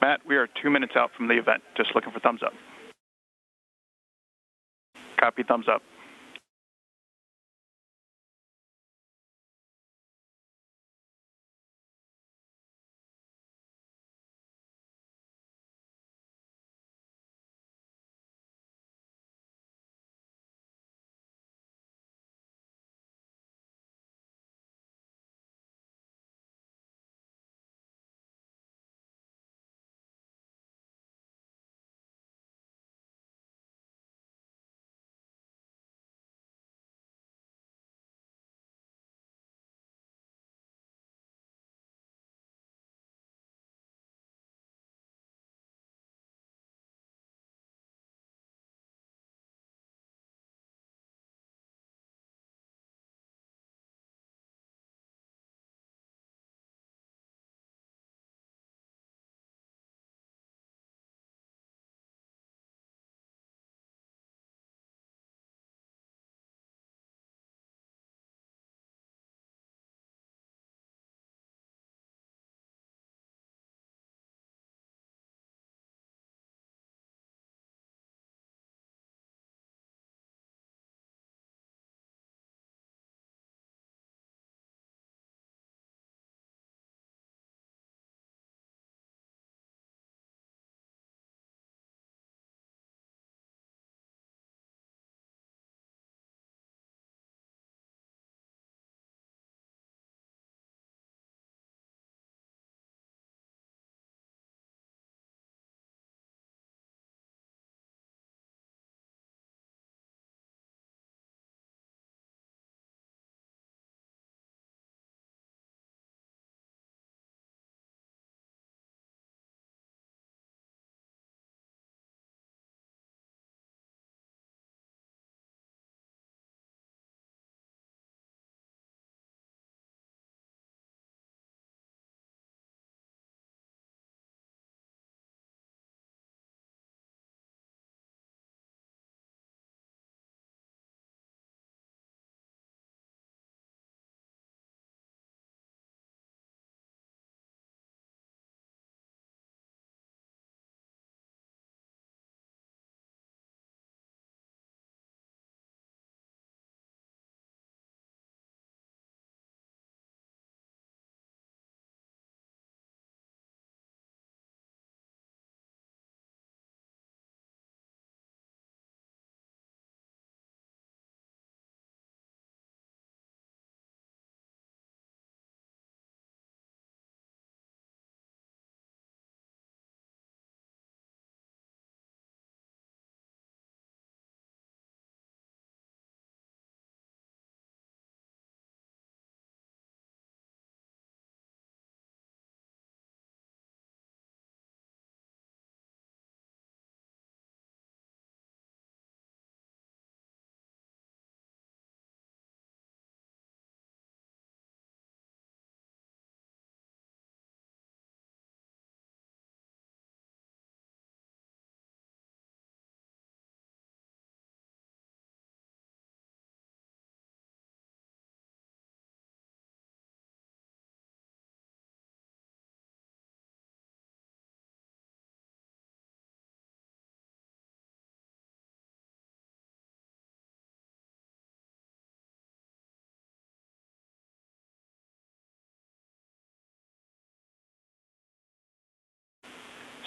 Matt, we are 2 minutes out from the event. Just looking for thumbs up. Copy, thumbs up.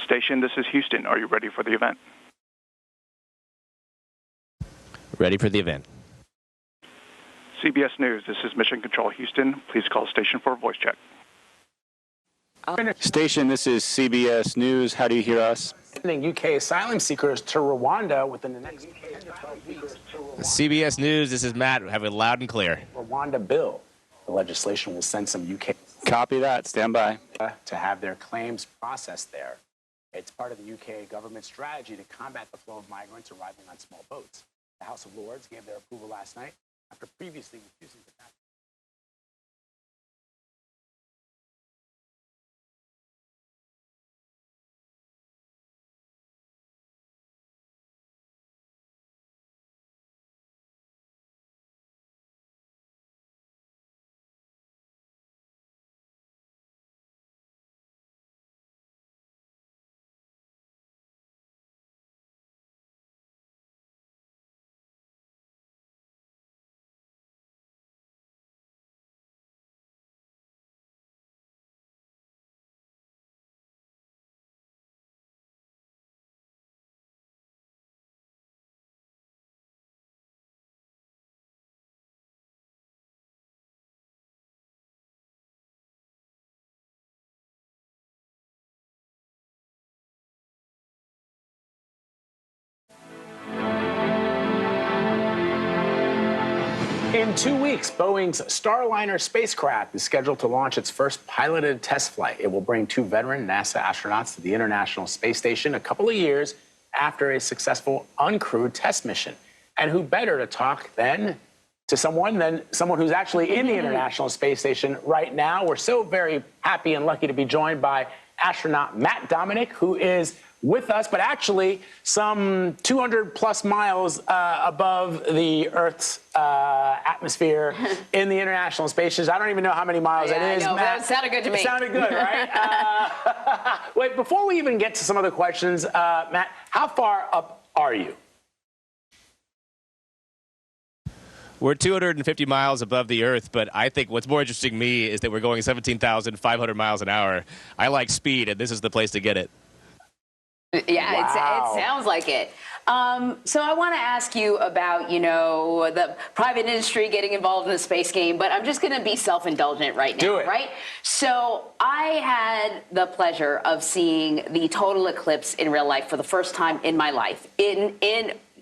Station, this is Houston. Are you ready for the event? Ready for the event. CBS News, this is Mission Control Houston. Please call station for a voice check. Station, this is CBS News. How do you hear us? Sending UK asylum seekers to Rwanda within the next 10 to 12 weeks. CBS News, this is Matt. Have it loud and clear. Rwanda bill. The legislation will send some UK Copy that. Stand by. to have their claims processed there. It's part of the UK government strategy to combat the flow of migrants arriving on small boats. The House of Lords gave their approval last night after previously refusing to pass. In 2 weeks, Boeing's Starliner spacecraft is scheduled to launch its first piloted test flight. It will bring 2 veteran NASA astronauts to the International Space Station a couple of years after a successful uncrewed test mission. And who better to talk then to someone who's actually in the International Space Station right now. We're so very happy and lucky to be joined by astronaut Matt Dominick, who is with us, but actually some 200 plus miles above the Earth's atmosphere in the International Space Station. I don't even know how many miles it is. No, Matt, that sounded good to me. It sounded good, right? Wait, before we even get to some other questions, Matt, how far up are you? We're 250 miles above the Earth, but I think what's more interesting to me is that we're going 17,500 miles an hour. I like speed, and this is the place to get it. Yeah, Wow. it sounds like it. So I want to ask you about, the private industry getting involved in the space game, but I'm just going to be self-indulgent right now. Do it. Right? So I had the pleasure of seeing the total eclipse in real life for the first time in my life.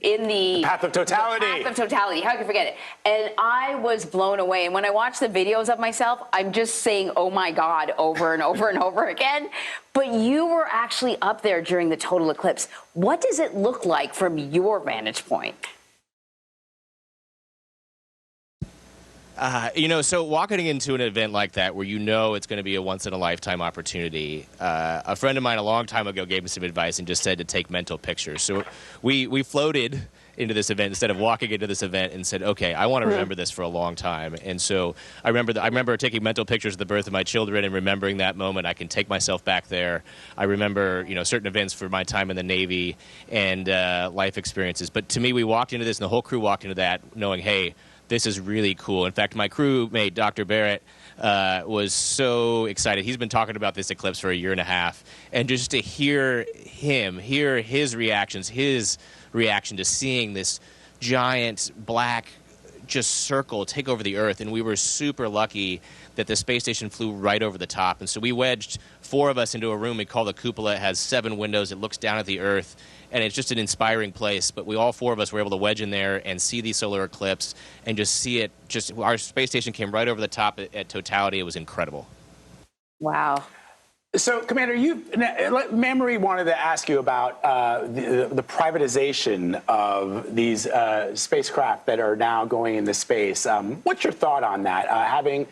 In the Path of Totality. The Path of Totality. How could you forget it? And I was blown away. And when I watch the videos of myself, I'm just saying, oh my God, over and over and over again. But you were actually up there during the total eclipse. What does it look like from your vantage point? So walking into an event like that where it's going to be a once-in-a-lifetime opportunity, a friend of mine a long time ago gave me some advice and just said to take mental pictures. So we floated into this event instead of walking into this event and said, okay, I want to remember this for a long time. And so I remember taking mental pictures of the birth of my children and remembering that moment. I can take myself back there. I remember, certain events for my time in the Navy and life experiences. But to me, we walked into this and the whole crew walked into that knowing, hey, this is really cool. In fact, my crewmate, Dr. Barrett, was so excited. He's been talking about this eclipse for a year and a half. And just to hear his reaction to seeing this giant black just circle take over the Earth. And we were super lucky that the space station flew right over the top. And so we wedged 4 of us into a room we call the cupola. It has 7 windows. It looks down at the Earth. And it's just an inspiring place. But all 4 of us were able to wedge in there and see the solar eclipse and just see it. Our space station came right over the top at totality. It was incredible. Wow. So, Commander, Marie wanted to ask you about the privatization of these spacecraft that are now going into space. What's your thought on that? Having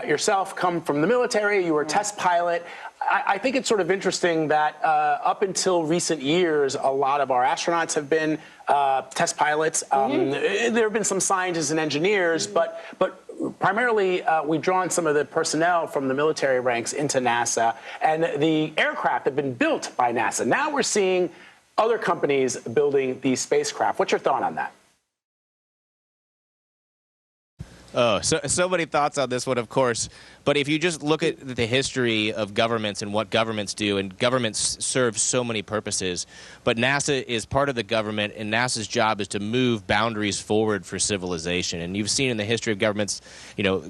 yourself come from the military, you were a test pilot. I think it's sort of interesting that up until recent years, a lot of our astronauts have been test pilots. There have been some scientists and engineers, but primarily we've drawn some of the personnel from the military ranks into NASA, and the aircraft have been built by NASA. Now we're seeing other companies building these spacecraft. What's your thought on that? Oh, so many thoughts on this one, of course. But if you just look at the history of governments and what governments do, and governments serve so many purposes, but NASA is part of the government, and NASA's job is to move boundaries forward for civilization. And you've seen in the history of governments,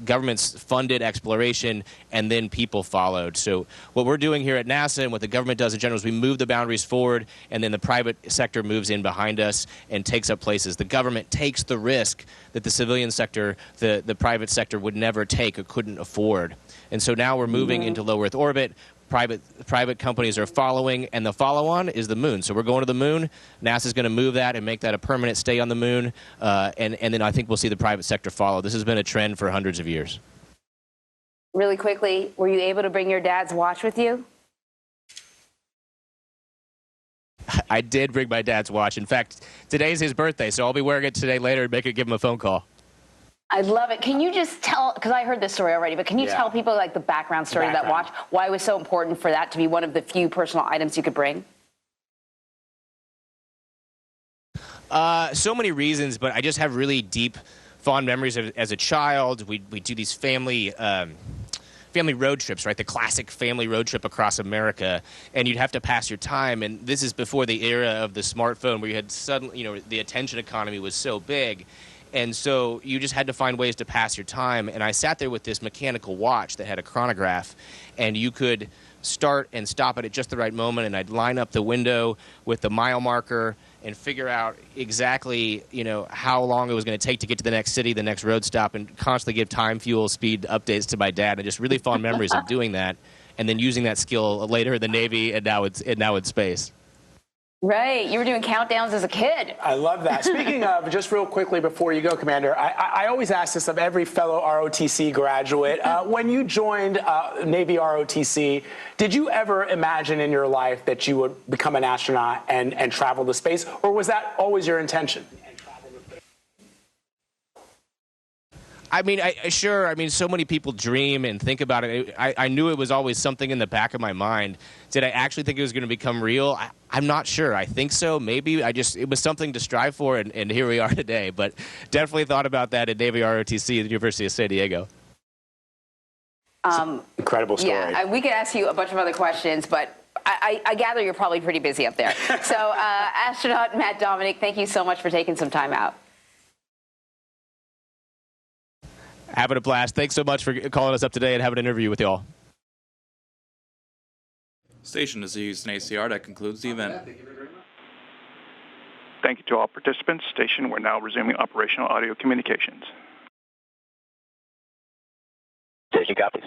governments funded exploration, and then people followed. So what we're doing here at NASA and what the government does in general is we move the boundaries forward, and then the private sector moves in behind us and takes up places. The government takes the risk that the civilian sector, the private sector would never take or couldn't afford. And so now we're moving into low Earth orbit. Private companies are following, and the follow-on is the moon. So we're going to the moon. NASA's going to move that and make that a permanent stay on the moon. And then I think we'll see the private sector follow. This has been a trend for hundreds of years. Really quickly, were you able to bring your dad's watch with you? I did bring my dad's watch. In fact, today's his birthday, so I'll be wearing it today later and give him a phone call. I love it. Can you just tell, because I heard this story already, but can you tell people like the background story of that watch, why it was so important for that to be one of the few personal items you could bring? So many reasons, but I just have really deep, fond memories of, as a child. We do these family road trips, right? The classic family road trip across America, and you'd have to pass your time. And this is before the era of the smartphone, where you had suddenly, the attention economy was so big. And so you just had to find ways to pass your time. And I sat there with this mechanical watch that had a chronograph, and you could start and stop it at just the right moment. And I'd line up the window with the mile marker, and figure out exactly, how long it was going to take to get to the next city, the next road stop, and constantly give time, fuel, speed updates to my dad. And just really fond memories of doing that, and then using that skill later in the Navy and now in space. Right. You were doing countdowns as a kid. I love that. Speaking of, just real quickly before you go, Commander, I always ask this of every fellow ROTC graduate. When you joined Navy ROTC, did you ever imagine in your life that you would become an astronaut and travel to space, or was that always your intention? I mean, sure. I mean, so many people dream and think about it. I knew it was always something in the back of my mind. Did I actually think it was going to become real? I'm not sure. I think so. Maybe. It was something to strive for, and here we are today. But definitely thought about that at Navy ROTC at the University of San Diego. Incredible story. Yeah, we could ask you a bunch of other questions, but I gather you're probably pretty busy up there. So, astronaut Matt Dominick, thank you so much for taking some time out. Having a blast. Thanks so much for calling us up today and having an interview with you all. Station is a Houston ACR. That concludes the event. Thank you to all participants. Station, we're now resuming operational audio communications. Station copies.